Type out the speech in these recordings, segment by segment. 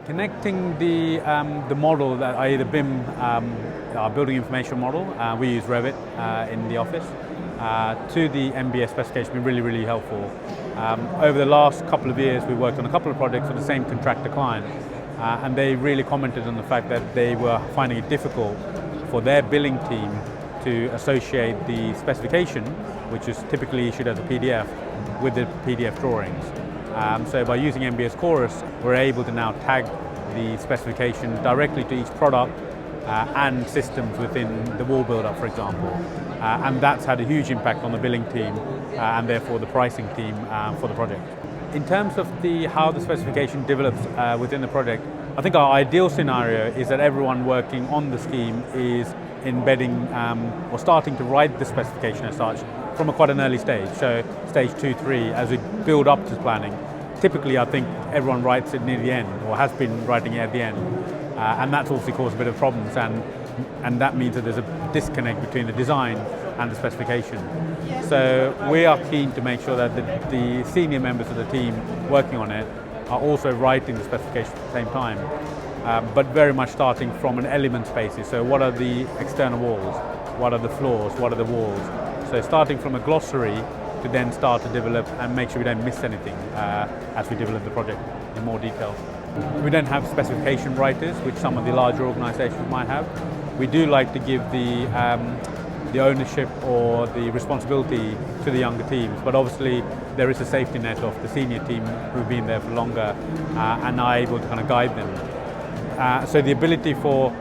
Connecting the model, that i.e. the BIM, our building information model, we use Revit in the office, to the MBS specification has been really, really helpful. Over the last couple of years, we worked on a couple of projects for the same contractor client, and they really commented on the fact that they were finding it difficult for their billing team to associate the specification, which is typically issued as a PDF, with the PDF drawings. So by using MBS Chorus, we're able to now tag the specification directly to each product and systems within the wall build-up, for example. And that's had a huge impact on the billing team and therefore the pricing team for the project. In terms of how the specification develops within the project, I think our ideal scenario is that everyone working on the scheme is embedding or starting to write the specification as such from quite an early stage, so stage 2, 3, as we build up to planning. Typically, I think everyone writes it near the end, or has been writing it at the end, and that's also caused a bit of problems, and that means that there's a disconnect between the design and the specification. So we are keen to make sure that the senior members of the team working on it are also writing the specification at the same time, but very much starting from an elements basis. So what are the external walls? What are the floors? What are the walls? So starting from a glossary to then start to develop and make sure we don't miss anything as we develop the project in more detail. We don't have specification writers, which some of the larger organisations might have. We do like to give the ownership or the responsibility to the younger teams, but obviously there is a safety net of the senior team who've been there for longer and are able to kind of guide them. So the ability for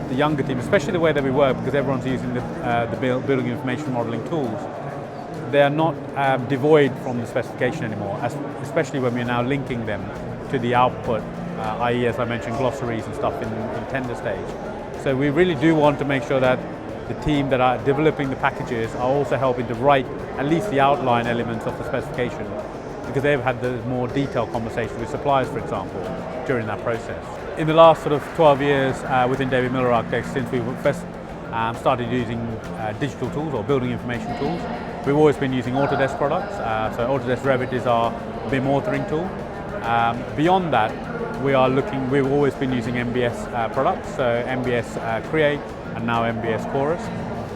the younger team, especially the way that we work, because everyone's using the building information modelling tools, they are not devoid from the specification anymore, especially when we're now linking them to the output, i.e. as I mentioned, glossaries and stuff in tender stage. So we really do want to make sure that the team that are developing the packages are also helping to write at least the outline elements of the specification, because they've had the more detailed conversation with suppliers, for example, during that process. In the last sort of 12 years within David Miller Architects, since we first started using digital tools or building information tools, we've always been using Autodesk products. So Autodesk Revit is our BIM authoring tool. Beyond that, we've always been using MBS products, so MBS Create and now MBS Chorus.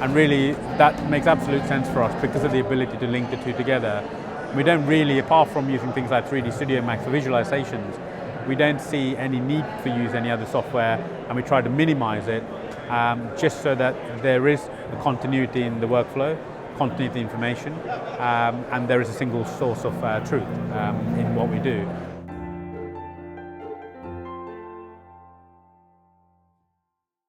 And really, that makes absolute sense for us because of the ability to link the two together. We don't really, apart from using things like 3D Studio Max for visualizations, we don't see any need to use any other software, and we try to minimize it just so that there is a continuity in the workflow, continuity of information, and there is a single source of truth in what we do.